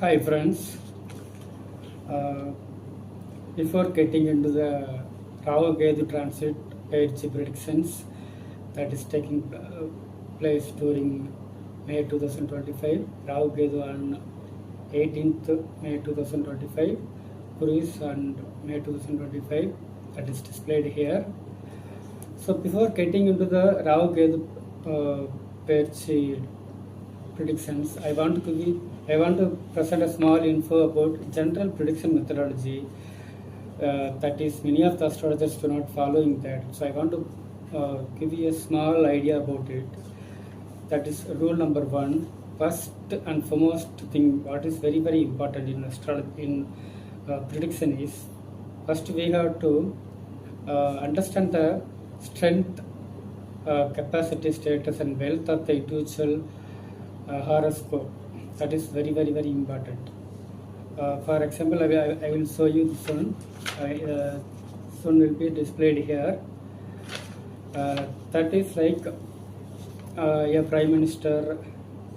Hi friends, uh, before getting into the Rahu Ketu transit page predictions that is taking place during May 2025, Rahu Ketu on 18th May 2025, Cruise on May 2025, that is displayed here. So before getting into the Rahu Ketu page predictions, I want to present a small info about general prediction methodology. That is, many of the astrologers do not following that. So I want to give you a small idea about it. That is rule number one. First and foremost thing, what is very very important in astrology prediction is, first we have to understand the strength, capacity, status, and wealth of the individual horoscope. That is very very very important. For example, I will show you this one. Soon will be displayed here. That is like a prime minister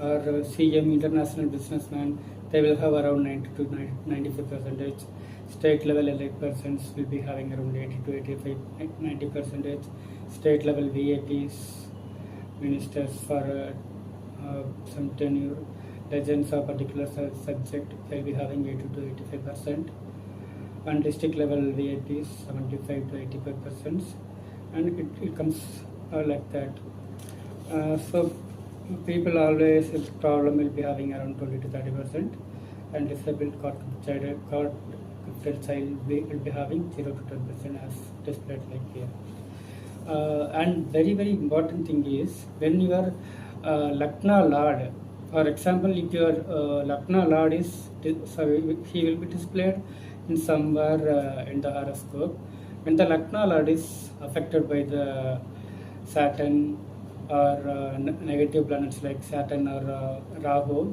or CM, international businessman. They will have around 90 to 95%. State level elite persons will be having around 80 to 85, 90%. State level VIPs, ministers for some tenure, legends of particular subject, they'll be having 80 to 85%, and district level VIPs 75 to 85%, and it comes like that. So people always, the problem will be having around 20 to 30%, and disabled child will be having 0 to 10% as displayed like here. And very very important thing is, when your Lakna Lord, for example, if your Lakna Lord is, he will be displayed in somewhere in the horoscope. When the Lakna Lord is affected by the Saturn or negative planets like Saturn or Rahu,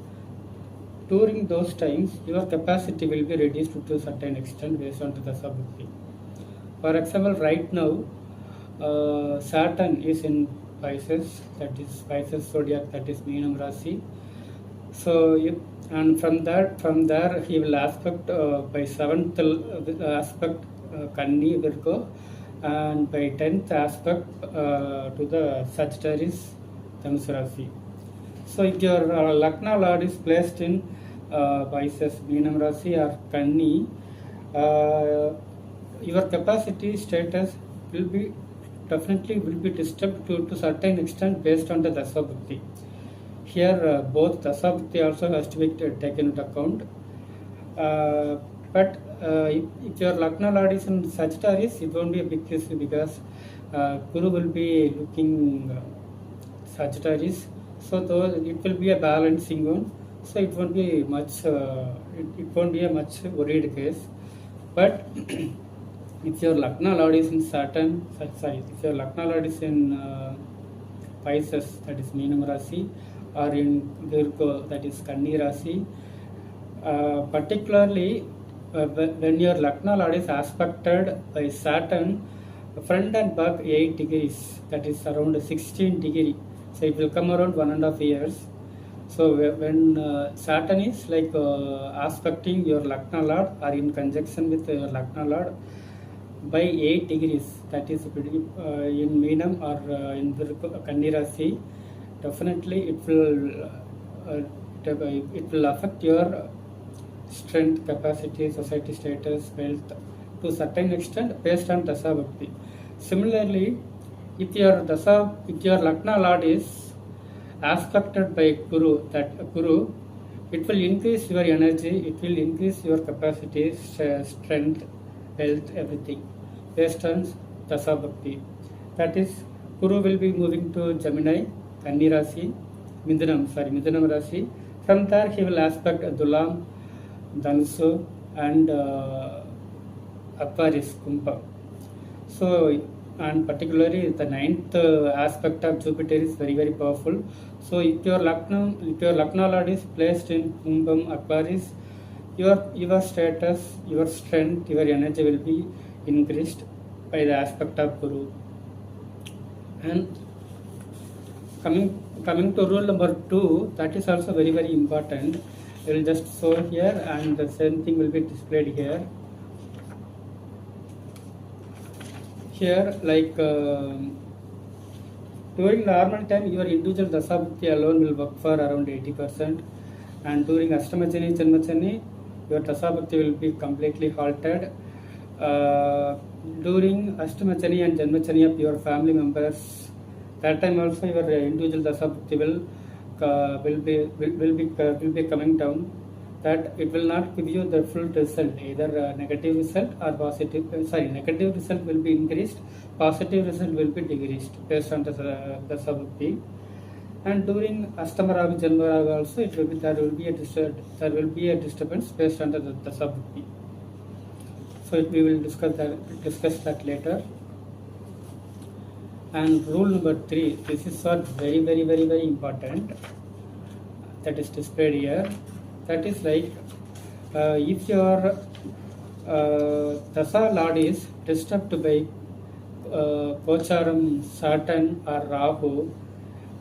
during those times your capacity will be reduced to a certain extent based on the Dasa bukthi. For example, right now Saturn is in Pisces, that is Pisces zodiac, that is Meenam Rasi. So, and from there he will aspect by 7th aspect Kanni Virgo, and by 10th aspect to the Sagittarius Dhanus Rasi. So if your Lakna Lord is placed in Pisces, Meenam Rasi or Kanni, your capacity status will be disturbed to certain extent based on the Dasa bukthi. Here both Dasa bukthi also has to be taken into account. But if your Lakna Lord is in Sagittarius, it won't be a big issue because Guru will be looking Sagittarius. So though it will be a balancing one, so it won't be much. It won't be a much worried case. But if your Lakna Lord is in Saturn, if your Lakna Lord is in Pisces, that is Meenam Rasi, or in Virgo, that is Kanni Rasi, particularly when your Lakna Lord is aspected by Saturn, front and back 8 degrees, that is around 16 degrees. So it will come around 1.5 years. So when Saturn is like aspecting your Lakna Lord or in conjunction with your Lakna Lord by 8 degrees, that is in Meenam or in Kanni Rasi, definitely it will affect your strength, capacity, society status, wealth to a certain extent based on Dasa bukthi. Similarly, if your Lakna Lord is aspected by Guru, it will increase your energy, it will increase your capacity, strength, health, everything based on Dasa bukthi. That is, Guru will be moving to Gemini, Kanni Rasi, Meenam Rasi. From there he will aspect Dhulam, Dhanusu, and Aquarius, Kumbha. So, and particularly the 9th aspect of Jupiter is very very powerful. So if your Lakna Lord is placed in Kumbham, Aquarius, your status, your strength, your energy will be increased by the aspect of Guru. And coming coming to rule number 2, that is also very very important. I will just show here, and the same thing will be displayed here. Here, like during normal time, your individual Dasa bukthi alone will work for around 80%, and during Astamachani, Janmachani, your Dasa bukthi will be completely halted. During Astamachani and Janmachani of your family members, that time also your individual Dasa bukthi will be coming down. That it will not give you the full result, either negative result or positive. Negative result will be increased, positive result will be decreased based on the Dasa bukthi. And during Astama Rahu, Janma Rahu also, there will be a disturbance based on the Dasa bukthi. So we will discuss that later. And rule number 3, this is what very very very very important, that is displayed here. That is like if your Dasa Lord is disturbed by Gocharam, Saturn or Rahu,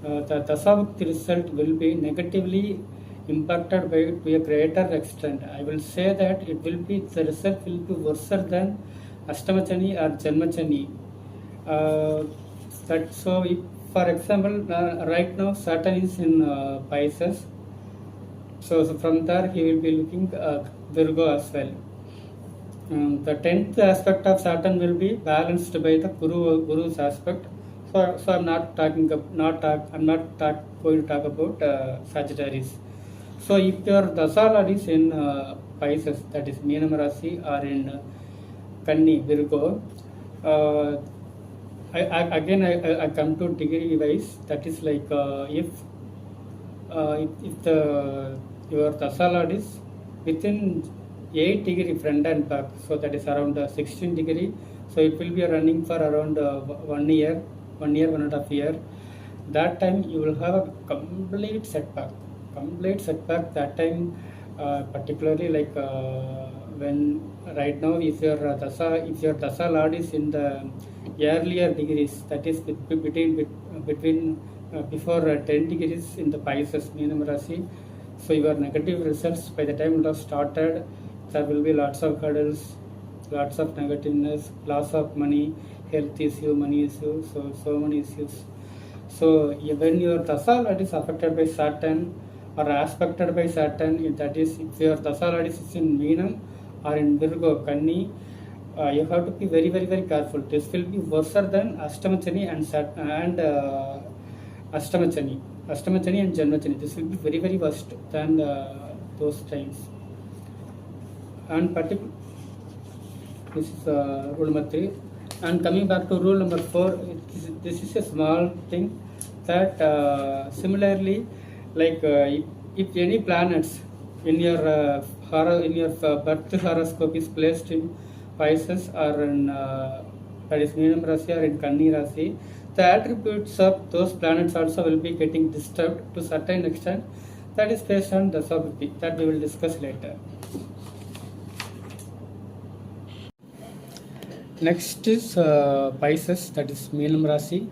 the Dasa bukthi result will be negatively impacted to a greater extent. I will say that the result will be worse than Astamachani or Janmachani. So if, for example, right now Saturn is in Pisces, so from there he will be looking Virgo as well. The 10th aspect of Saturn will be balanced by the Guru's aspect. So I'm not going to talk about Sagittarius. So if your Dasa Lord is in Pisces, that is Meenam Rasi, or in Kanni, Virgo, I come to degree wise. That is like if your Dasa Lord is within 8 degree front and back, so that is around 16 degree. So it will be running for around 1 year, 1.5 years. That time you will have a complete setback. That time, particularly like when right now, if your Dasa Lord is in the earlier degrees, that is between before 10 degrees in the Pisces, Meenam Rasi, so your negative results by the time it has started, there will be lots of hurdles, lots of negativeness, loss of money, health issue, money issue, so many issues. So when your Dasa Lord is affected by Saturn or aspected by Saturn, that is if your Dasa Lord is in Meenam or in Virgo, Kanni, you have to be very very very careful. This will be worse than Astamachani and Astamachani and Janmachani. This will be very very worst than those times. And this is rule number 3. And coming back to rule number 4, this is a small thing that similarly, like if any planets in your birth horoscope is placed in Pisces or in that is Meenam Rasi or in Kanni Rasi, the attributes of those planets also will be getting disturbed to certain extent. That is based on Dasa bukthi, that we will discuss later. Next is Pisces, that is Meenam Rasi.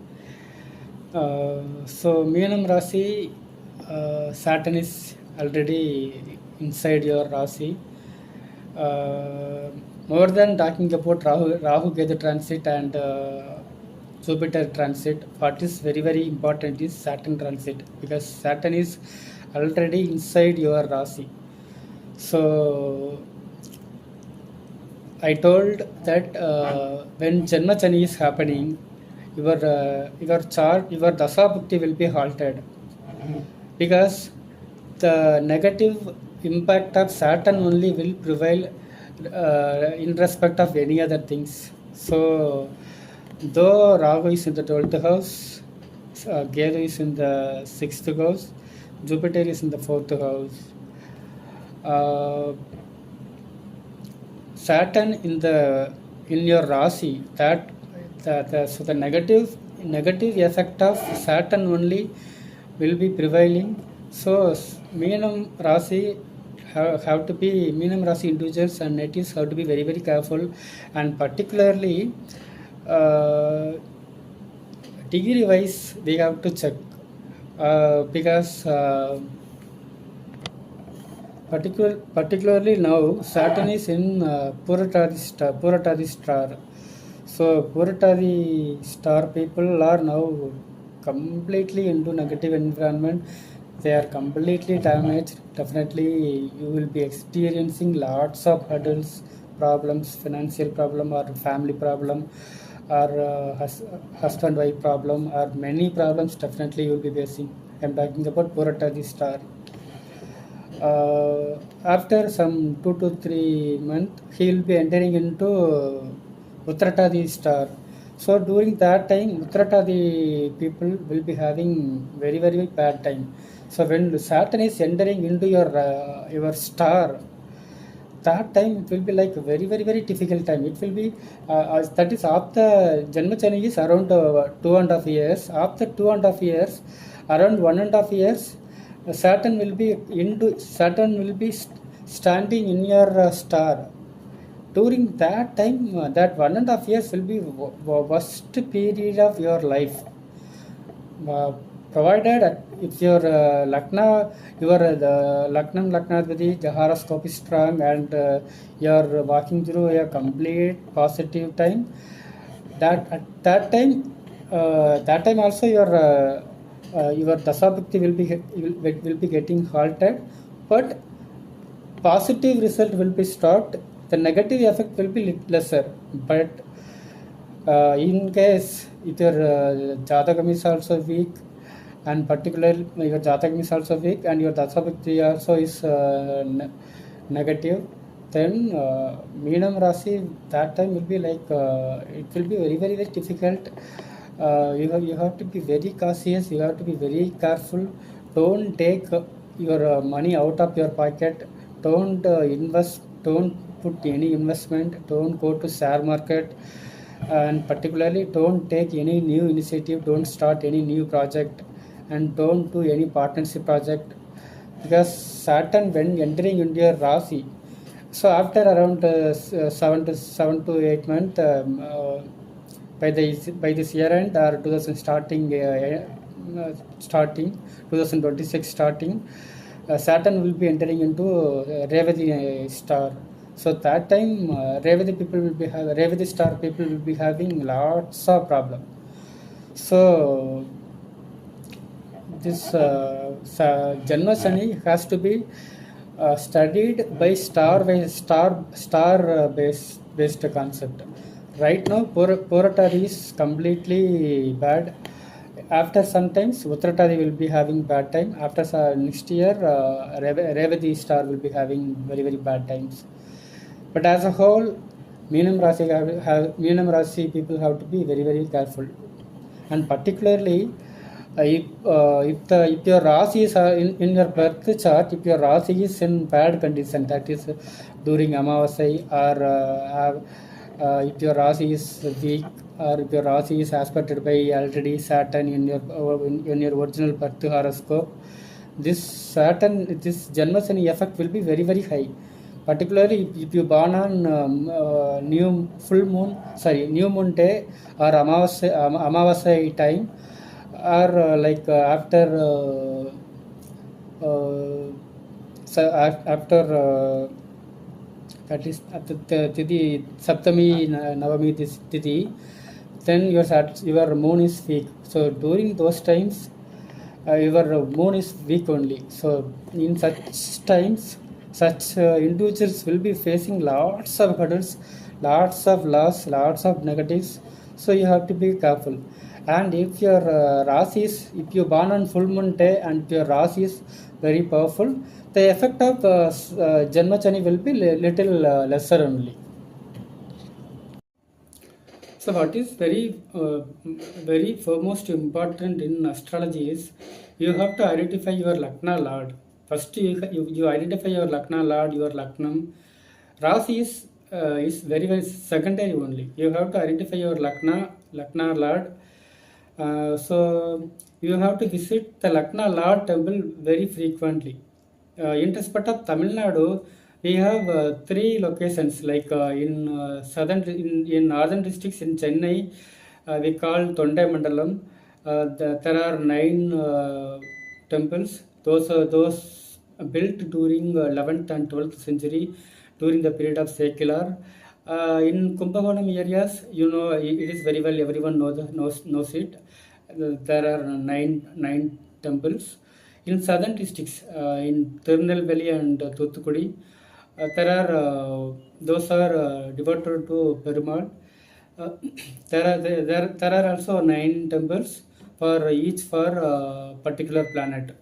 So Meenam Rasi, Saturn is already inside your Rasi. More than talking about Rahu Ketu transit and Jupiter transit, what is very very important is Saturn transit, because Saturn is already inside your Rasi. So I told that when Janmachani is happening, your chart, your Dasa bukthi will be halted, because the negative impact of Saturn only will prevail in respect of any other things. So though Rahu is in the 12th house, Ketu is in the 6th house, Jupiter is in the 4th house, Saturn in your Rasi, so the negative effect of Saturn only will be prevailing. So Meenam Rasi have to be, Meenam Rasi individuals and natives have to be very very careful, and particularly degree wise we have to check because particularly now Saturn is in Puratadi star. So Puratadi star people are now completely into negative environment. They are completely damaged. Definitely, you will be experiencing lots of hurdles, problems, financial problem or family problem, or husband-wife problem, or many problems. Definitely, you will be facing. I'm talking about Puratadi star. After some 2 to 3 months, he will be entering into Uttratadi star. So during that time, Uttratadi people will be having very very bad time. So when Saturn is entering into your star, that time it will be like a very very very difficult time. It will be that is after Janmachani is around 2.5 years. After 2.5 years, around 1.5 years, Saturn will be standing in your star. During that time, that 1.5 years will be worst period of your life. Uh, Provided if your the Laknadvati, the horoscope is strong and you're walking through a complete positive time, that time also your Dasa bukthi will be getting halted, but positive result will be stopped. The negative effect will be lesser, but in case if your Jatakam is also weak, and particularly your Jatakam is also weak, and your Dasabhakti also is negative, then Meenam Rasi that time will be like it will be very very very difficult. You have to be very cautious. You have to be very careful. Don't take your money out of your pocket. Don't invest. Don't put any investment. Don't go to share market, and particularly don't take any new initiative. Don't start any new project, and don't do any partnership project, because Saturn when entering into your Rasi, so after around 7 to 8 months, by this year end or 2000 starting 2026 starting, Saturn will be entering into Revati star. So that time Revati star people will be having lots of problem. So this Janma Sani has to be studied by star based concept. Right now, Puratari is completely bad. After sometimes Uttratadi will be having bad time. After next year, Revati star will be having very very bad times. But as a whole, Meenam Rasi people have to be very very careful, and particularly if your Rasi is in your birth chart, if your Rasi is in bad condition, that is during Amavasai, or if your Rasi is weak, or if your Rasi is aspected by already Saturn in your original birth horoscope, this Janmasani effect will be very very high. Particularly if you born on new moon day or Amavasai time, or like after that is after the Tithi Saptami Navami Tithi, then your moon is weak. So during those times, your moon is weak only. So in such times, such individuals will be facing lots of hurdles, lots of loss, lots of negatives. So you have to be careful. And if your if you born on full moon day and your Rasi is very powerful, the effect of Janmachani will be little lesser only. So what is very foremost important in astrology is you have to identify your Lakna Lord. First you identify your Lakna Lord, your Laknam. Rasi is very very secondary only. You have to identify your Lakna Lord. So you have to visit the Lakna Lord temple very frequently. In respect of Tamil Nadu, we have 3 locations, like in northern districts in Chennai, we call Tondai Mandalam. There are 9 temples. Those built during 11th and 12th century during the period of secular. In Kumbakonam areas, it is very well, everyone knows it. There are nine temples. In southern districts, in Tirunelveli and Thuthukudi, those are devoted to Perumal. Uh, there are also 9 temples for each for particular planet.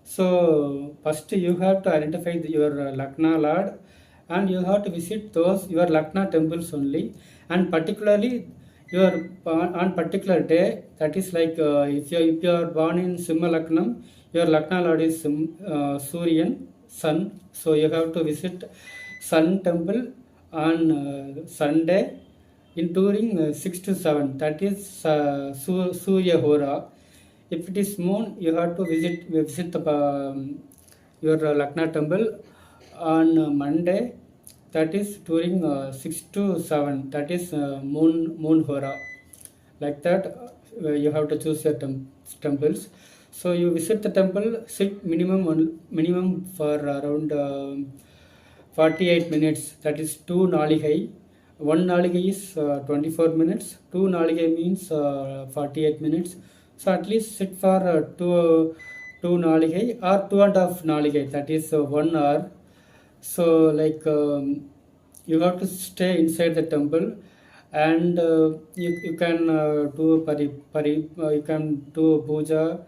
So first you have to identify your Lakna Lord, and you have to visit those your Lakna temples only, and particularly your on particular day. That is like if you are born in Simha Laknam, your Lakna Lord is Suryan, Sun. So you have to visit Sun temple on Sunday in during 6 to 7. That is Surya Hora. If it is moon, you have to visit your Lakna temple on Monday. That is during 6 to 7. That is moon hora. Like that, you have to choose your temples. So you visit the temple, sit minimum for around 48 minutes. That is 2 naligai. 1 naligai is 24 minutes. 2 naligai means 48 minutes. So at least sit for 2 naligai or 2.5 naligai. That is 1 hour. So like you have to stay inside the temple, and you can do you can do puja,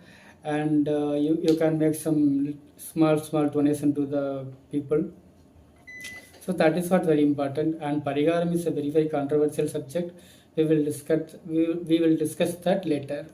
and you can make some small donation to the people. So that is what very important. And Pariharam is a very controversial subject. We will discuss that later.